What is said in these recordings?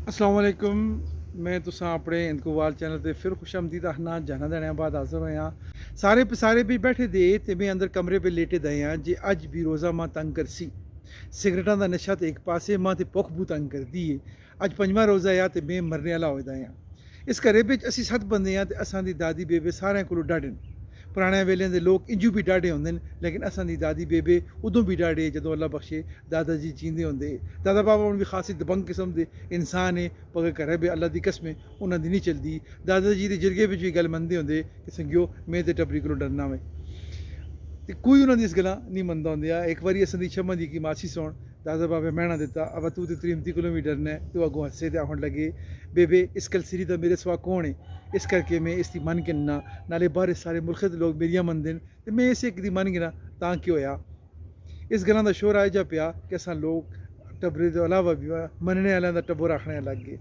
अस्सलाम वालेकुम। मैं तुसां अपने इंदकोवाल चैनल ते फिर खुश आमदीद आखना जाना देने बाद हाजिर होया सारे भी बैठे दे ते मैं अंदर कमरे पे लेटे दे जे अज भी रोज़ा मां तंग कर सी सिगरटा का नशा तो एक पासे मां ते भुख बू तंग कर दी है। अज पंजवा रोज़ा आ ते मैं मरने वाला होदा इस घरे बिच असी 7 बंदे हाँ ते असां दी दादी बेबे सारे कोलों डाढ़े न। पुराने वेले दे लोग इंजू भी डाढ़े होंदे न, लेकिन असां दी दादी बेबे उदों भी डाढ़े जदों अल्लाह बख्शे दादा जी जींदे होंदे। दादा बाबा हूँ भी खासी दबंग किस्म दे इंसान है, पर घरै बे अल्लाह दी कसम उन्हां दी नहीं चलदी। दादा जी दे जिरगे बिच भी गल मनदे होंदे कि संगियो मैं ते टब्बरी कोलों डरना वे, ते कोई उन्हां दी इस गल्लां नहीं मनदा होंदा। एक बारी असां दी शम्मा दी की मासी सुन दादा बाबे मैना दिता, अब तू तो त्रीमती कोलों भी डरना है। तो अगों हस्से ते आखन लगे बेबे इस कलसिरी दा मेरे सवा कौन है, इस करके मैं इसकी मन गिनना, नाले बाहर सारे मुल्क दे लोग मेरियां मनदे न ते मैं इस एक दी मन गिना तां की होया। इस गल्लां दा शोर आए जा पिया कि असां लोग टब्बरे दे अलावा भी मनने आह्लें दा टब्बर आखने लग गए।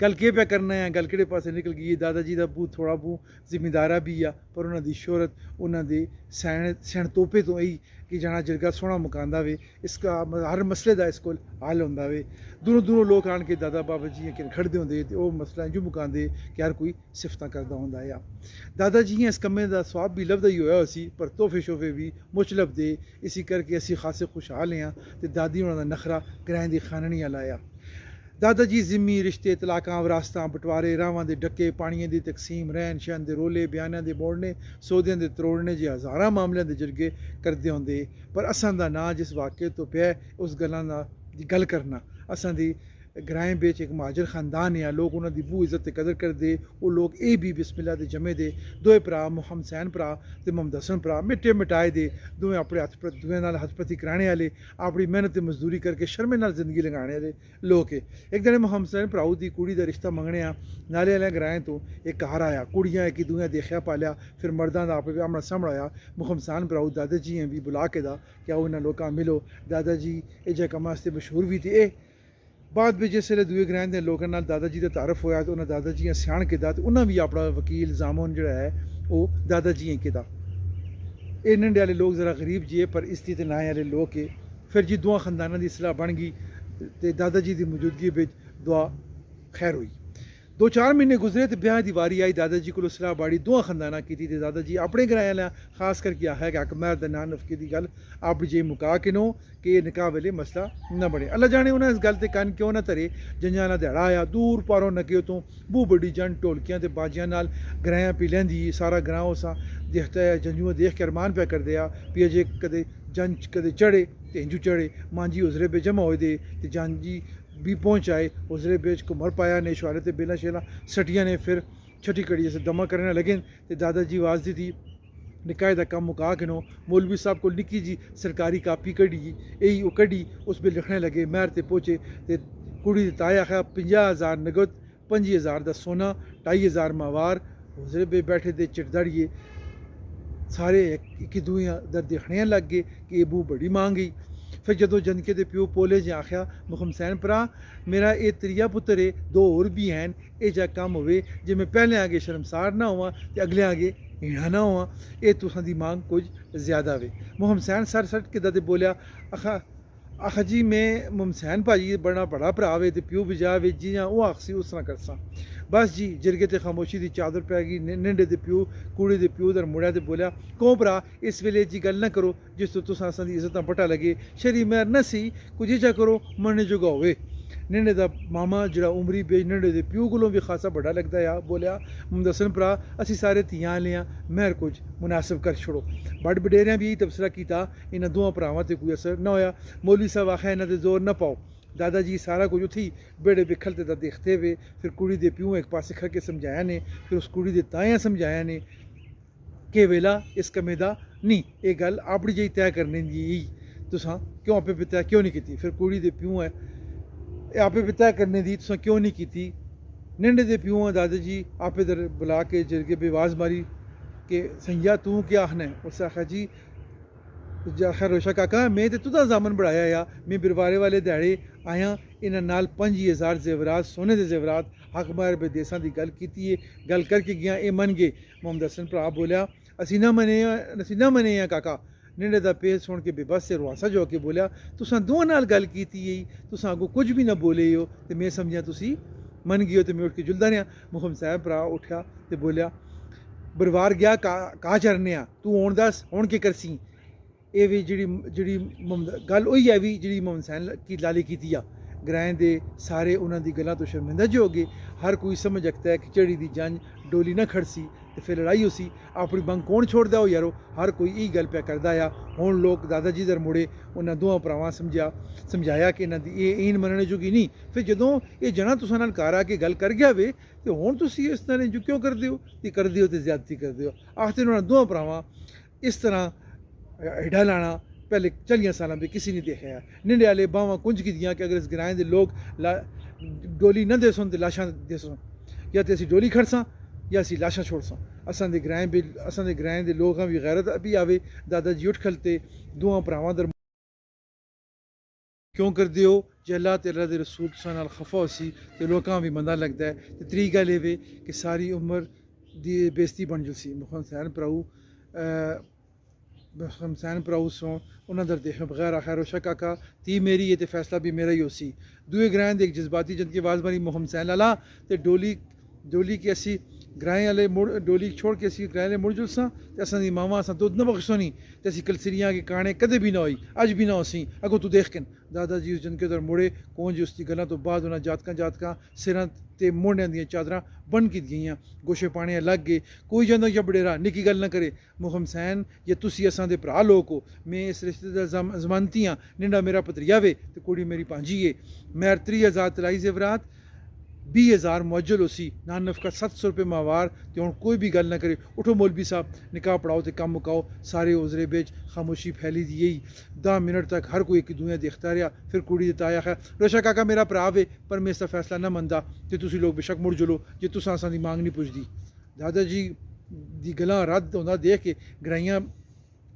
गल केह् पे करना है, गल केह्ड़े पासे निकल गई। दादा जी का बू थोड़ा बू जिमीदारा भी आ, पर उन्होंने शोहरत उन्होंने सैन तोपे तो यही कि जाना जिरगा सोहना मुकांदा वे। इसका हर मसले का इस को हल होंदा वे। दूरों दूरों लोग आन के दादा बाबा जी कि खड़दे होंदे ते ओह् मसला इंजू मुकांदे कि हर कोई सिफतां करदा होंदा आ। दादा जी इस कम्मे दा स्वाब भी लभदा ही होया उसी, पर तोहफे शोफे भी मुच लभदे। इसी करके असी खासे खुशहाल हैं ते दादी उन्होंने नखरा ग्राएं दी खाननी आला आ। दादा जी जिमी रिश्ते तलाकां विरासतां बटवारे रावां दे डक्के पानियां दी तकसीम रहन शहन दे रोले बयानां दे मोड़ने सौदें दे त्रोड़ने जे हज़ारां मामलें दे जिरगे करदे होंदे। पर असां दा नां जिस वाक़े तो पिया उस गल्लां दी गल करना। असां दी ग्राएं बिच एक महाजर खानदान है, लोग उन्हां दी बू इज्जत ते कदर करदे। ओह् लोग ए भी बिस्मिल्लाह दे जमे दे दोए भरा मोहम्मद हुसैन भरा ते मोहम्मद हसन भरा मिट्टे मिटाए दे दोवें अपने हत्थ दुएं नाल हत्थ पत्ती कराने आह्ले, अपनी मेहनत ते मजदूरी करके शर्मे नाल जिंदगी लगाने आह्ले लोग है। एक दिन मोहम्मद हुसैन भराऊ दी कुड़ी दा रिश्ता मंगने नाले आह्लें ग्राएं तो एक घर आया। कुड़ियां इक दुएं देखा पालिया, फिर मर्दां दा आपे आमना सामना होया। मोहम्मद हुसैन भराऊ दादा जी भी बुला के दा कि आओ इन्हां लोकां मिलो। दादा जी एह् जेह् कम्म आस्ते मशहूर भी थे। बाद में जिसले दूए ग्राएं के लोगों दादा जी का तारफ होया तो उन्हें दादा जी स्याण किया तो उन्हें भी अपना वकील जामुन जोड़ा है वो दादा जी किया। ये नंढे वाले लोग जरा गरीब जी है, पर इसकी तो नाए वाले लोग है। फिर जी दुआ खानदाना की सलाह बन गई तो दादा जी की मौजूदगी में दुआ खैर हुई। 2-4 महीने गुजरे तो ब्याह की वारी आई। दादा जी को सलाह बाड़ी दुआ खानदाना की दादा जी अपने ग्राएं आह्लें खास करके आखिया कि अकमैर दा नां नफके की गल आप जे मुका के नो कि यह निकाह वेले मसला न बने। अल्लाह जाने उन्हें इस गल ते कन क्यों ना धरे। जंजा दिहाड़ा आया, दूर पारों नगे तो बू बड़ी जंड ढोलकियां ते बाजियां नाल ग्राएं पी लैंदी। सारा ग्रां उसा देखता है जंजुआ देख के अरमान पे कर दिया भी अजे कदे जंज कदे चढ़े ते इंजू चढ़े। मांजी उजरे पे जमा होए दे ते जांजी भी पहुँचाए उजरे बेच घुमर पाया ने शुआरे ते बेला शेला सटिया ने। फिर छठी कड़ी जैसे दमा करने लगे तो दादाजी आवाज़ दी थी निकाय का कम मुका के नो। मौलवी साहब को निकी जी सरकारी कापी कढ़ी यही वो कढ़ी उस पर लिखने लगे। महर ते पहुँचे तो कुड़ी ताया आखा 50,000 नगद, 25,000 का सोना, 2,500 मावार। उजरे बे बैठे दे चिड़दाड़िए सारे एक दुए दर देखने लग गए कि ये बू बड़ी मांग गई। फिर जदों जनके दे प्यो पोले जे आख्या मोहम्मद हुसैन भरा मेरा ये त्रिया पुत्तर है, 2 होर भी हैं, ये जा कम होवे जे मैं पहले आगे शर्मसार ना होवां ते अगले आगे हीणा ना होवां, ये तुसां दी मांग कुछ ज़्यादा वे। मोहम्मद हुसैन सर सट के दे बोलिया आखा जी मैं मोहम्मद हुसैन भाजी बड़ा भरा वे ते प्यो बजा वे जियां वो आखसी उस तरह करसां। बस जी जिरगे ते खामोशी की चादर पै गई। निंडे दे प्यो कुड़ी दे प्यो दर मुड़िया ते बोलिया कौं भरा इस वेले जी गल ना करो जिस तो तुसां असां दी इज्जतां पता लगे। शरी मैर न सी कुछ जा करो मरने जोगा होवे। निंडे दा मामा जिहड़ा उमरी बेच निंडे दे प्यो कोलों भी खासा बड़ा लगदा आ बोलिया मोहम्मद हसन भरा असी सारे धियां आह्ले आं, मैर कुछ मुनासिब कर छोड़ो। बड़ बडेरियां भी यही तबसरा कीता, इन्हां दोवां भरावां ते कोई असर न होया। मौलवी साहब आखिया इन्हां ते जोर न पाओ। दादा जी सारा कुछ उठी बेड़े बिखलते दा देखते हुए फिर कुड़ी दे प्यो एक पासे खड़ के समझाया ने, फिर उस कुड़ी दे ताया समझाया ने कि वेला इस कम्मे दा नहीं, ये गल अपनी जेही तय करने दी तुसां क्यों आपे पे तय क्यों नहीं कीती। फिर कुड़ी दे प्यो है आपे पे तय करने दी तुसां क्यों नहीं कीती। निंडे दे प्यो दादा जी आपे दर बुला के जिरगे बेवाज मारी कि संया तू क्या आखना है। उससे आखा जी आखिर रोशा काका मैं तो तुदा जामन बढ़ाया या मैं बिरवारे वाले दिहाड़े आया इन्हां नाल 25,000 जेवरात सोने के जेवरात हक मार बेदेसां की गल की है। गल करके गया ये मन गए। मोहम्मद हसन भरा बोलिया असी ना मने काका निंडे दा पे सुन के बेबस से रुआसा जो के बोलिया तुसां दोवां नाल गल कीती ही तुसां अगों कुछ भी ना बोले हो ते मैं समझा तुसी मन गए हो ते मैं उठ के जुलदा रहा। मुखम साहब भरा उठा ते बोलिया बरवार गया का चरने आ तू हुण दस हुण के करसी। ये भी जी गल उही है भी जी मोहम्मद हुसैन की लाली की ग्राएं दे सारे उन्हों की गलों तो शर्मिंदा जो हो गए। हर कोई समझ सकता है कि झड़ी की जंज डोली ना खड़सी तो फिर लड़ाई होसी अपनी बंग कौन छोड़दा हो यारो। हर कोई यही गल पे करता आ। हुण लोग दादा जी दर मुड़े उन्होंने दोवां भरावां समझाया कि इन्हां दी एन मनने जोगी नहीं। फिर जदों ये जना तुसां नाल घर आके गल कर गया वे तो हुण तुसीं इस तरह जो क्यों करदे हो ते करदे हो ते ज्यादती करदे हो। आखदे उन्होंने दोवां भरावां इस तरह हेडा लाना पहले चलियां साल भी किसी ने देखा है। निंडे आले बावां कुंज की दियाँ कि अगर इस ग्राएं के लोग डोली न दे सुन तो लाशां दे सुन या तो असी डोली खड़सां या असी लाशां छोड़सां। असां दे ग्राएं दे लोग भी गैरत भी आवे। दादा जी उठ खलते दोवां भरावां दर क्यों करदे हो जे अल्लाह ते अल्लाह दे रसूल तुसां नाल खफा होसी ते लोकां भी मंदा लगदा है। ते त्री गल एह वे कि सारी उम्र दी बेइज्जती बन जुलसी। मुखम हुसैन भराऊ सो उन्होंने दर देखे बगैर आखिर रोशा काका ती मेरी है तो फैसला भी मेरा ही हो सी। दुए ग्राएं दे एक जज्बाती जन की आवाज़ मारी मुहम्मद हुसैन लाला तो डोली की असी ग्राएं वाले मुड़ डोली छोड़ के असी ग्राएं मुड़ जुलसां तो असां दी मावां असां दुध न बख्शोनी तो असी कलसरियां के काने कदे भी ना होई अज भी ना होसी अगो तू देख के दादा जी उस जन के उधर मुड़े कौन जी उसकी गलों तो बाद उन्हें जातकां सिरां ते मोढ़ियां दियां चादरां बन की गईयां गोशे पाने लग गए। कोई जंदा या बडेरा निकी गल ना करे। मुहम्मद हुसैन ये तुसी असां दे भरा लोग हो मैं इस रिश्ते दा जमानती हाँ। निंडा मेरा भतरिया वे तो कुड़ी मेरी भांजी है। मैं 30,000 तलाई जेवरात 20,000 मुअज्जल होसी नान नफका 700 रुपये माहवार तो हुण कोई भी गल ना करे। उठो मौलवी साहब निकाह पढ़ाओ तो कम मुकाओ। सारे उजरे बेच खामोशी फैली दी यही 10 मिनट तक हर कोई एक दुनिया देखता रहा। फिर कुड़ी ताया है रोशा काका मेरा भरा वे पर मैं इसका फैसला ना मनदा तो तुसी लोग बेशक मुड़ जुलो जे तुसां असां दी मांग नहीं पुछदी। दादा जी दी गलां रद्द होंदा देख के ग्राइयां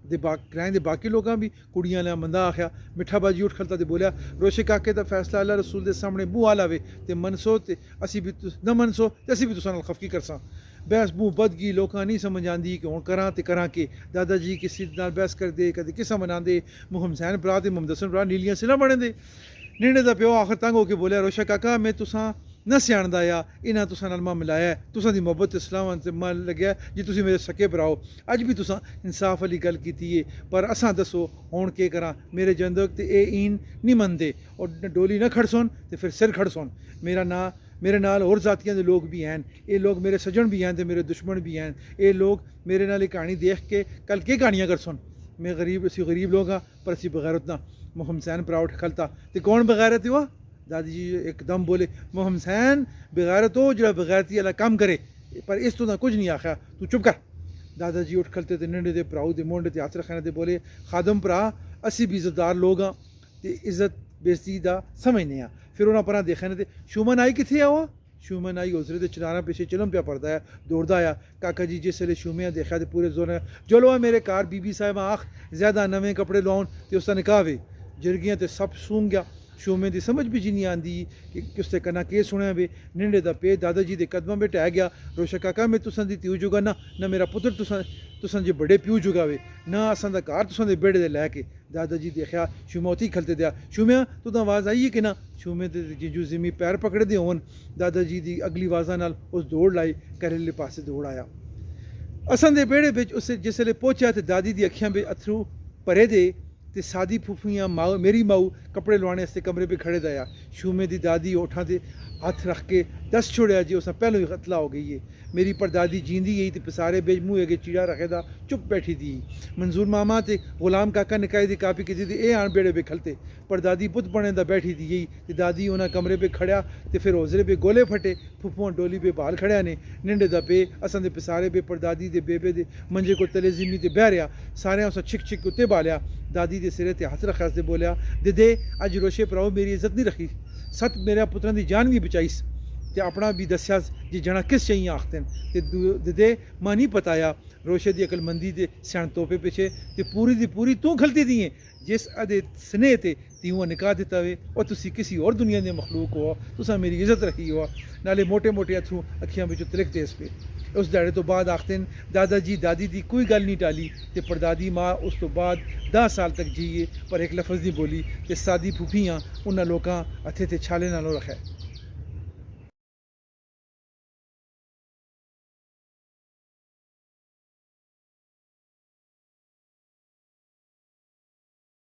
ग्राएं दे बाकी लोगों भी कुड़ियां ने मंदा आख्या। मिठा बाजी उठ खलता तो बोलिया रोशे काके का फैसला अल्लाह रसूल के सामने मुँह आ लावे तो मनसो तो असी भी न मनसो तो असी भी तुसां नाल खफकी करसां। बहस मुँह बद गई लोकां नहीं समझ आती कि हुण करां तो करां के। दादा जी किसी नाल बहस करते कदे किसा मनाते मुहम्मद हुसैन भरा तो मुहम्मद हसन भरा नीलियां सिला बने दे। निंडे दा प्यो आखिर तंग होकर बोलिया रोशा काका मैं तुसां न सियाणदा आ इन्हां तुसां नाल मां मिलाया तुसां दी मुहब्बत इस्लाम ते मन लग्या जी तुसीं मेरे सके भराओ। अज भी तुसां इंसाफ वाली गल कीती है पर असां दसो हुण केह् करां मेरे जंदक ते एह् ईन नहीं मनदे और डोली न खड़सोन ते फिर सिर खड़सोन। मेरे नाल होर जातियां दे लोग भी हैं। ये लोग मेरे सज्जन भी हैं ते मेरे दुश्मन भी हैं। ये लोग मेरे नाल कहानी देख के कल केह् कहानियां करसन। मैं असी गरीब लोग हाँ पर असी बगैरत ना। मुहम्मद हुसैन भरा उठ खलता तो कौन बगैरत हुआ। दादी जी एकदम बोले मुहम्मद हुसैन बगैरत हो जो बगैरती वाला काम करे पर इस तो ना कुछ नहीं आख्या तू चुप कर। दादा जी उठ खलते तो निंडे दे भराऊ दे मोंडे ते हथ रखने ते बोले खादम भरा असी भी इज्जतदार लोग हाँ तो इज्जत बेइज्जती दा समझने हाँ। फिर उन्होंने पर देखने ते शुमन आई किथे आ हुआ। शुमन आई उसरे तो चनारा पिछे चिलम पिया पड़ता है दौड़ता आया। काका जी जिसले शुमिया देखा तो पूरे जोर चलो मेरे कार बीबी साहब आख ज्यादा नवे कपड़े लाउन तो उसका निकाह वे जिरगियां तो सब सूंघ गया। शूमे की समझ भी जी नहीं आती कि उसके कन्ना केह् सुने वे। निंडे दा पे दादा जी के कदमां पे टह गया। रोशा काका मैं तुसां दी त्यू जुगा ना मेरा पुत्र तुसां जे बड़े प्यू जुगा वे ना असां दा घर तुसां दे बेड़े दे लैके। दादा जी देखा शुमा उत्थे खलते दिया शुमिया तू तो आवाज़ आई है कि ना। शुमे ते जीजू जिमी पैर पकड़े दे होन दादा जी की अगली आवाज़ा नाल उस दौड़ लाई घरेले पासे दौड़ आया। असां दे बेड़े बिच उस जिसले पहुंचा तो दादी दी अखियां बे अथरू भरे दे ते सादी फुफियां माऊ मेरी माऊ कपड़े लुआने वास्ते कमरे पे खड़े दया। शूमे दी दादी ओठां ते हथ रख के दस छोड़िया जी उस पहलों ही कतला हो गई है। मेरी परदादी जींदी गई तो पसारे बेच मुँह अगे चीड़ा रखे दा चुप बैठी थी। मंजूर मामा ते गुलाम काका निकाय दी कापी की थी ए आन बेड़े पे खलते परदादी पुत बने दा बैठी थी गई तो दादी उन्हें कमरे पे खड़िया तो फिर हौजरे पे गोले फटे फुफुआं डोली पे बाल खड़िया ने। निंडे दा पे असां दे पसारे पे परदादी दे बेबे दे मंजे को तले जिमी ते बह रहा सारे उस छिक छिक उत्ते बालिया। दादी दे सिरे ते हथ रखा से बोलिया दे अज रोशे भराओ मेरी इज्जत नहीं रखी सत मेरे पुत्रां दी जान भी बचाईस ते अपना भी दस्या जी जना किस चाहिए आखते हैं ते दे मां नहीं पताया रोशे की अकलमंदी के स्याण तोपे पिछे ते पूरी दी पूरी तू खलती दी है जिस अदे स्नेह ते तीवों निकाह दिता वे और तुसी किसी और दुनिया के मखलूक हो तुसा मेरी इज्जत रखी हो। नाले मोटे मोटे अथरू अखियां बिचों तिलकते इस पे। उस ध्याड़े तो बाद आखते हैं दादा जी दादी दी कोई गल नहीं टाली ते परदादी माँ उस तो बाद 10 साल तक जीए पर एक लफज नहीं बोली ते सादी फूफियाँ उन्होंने लोगों हथे ते छाले नालों रखा है।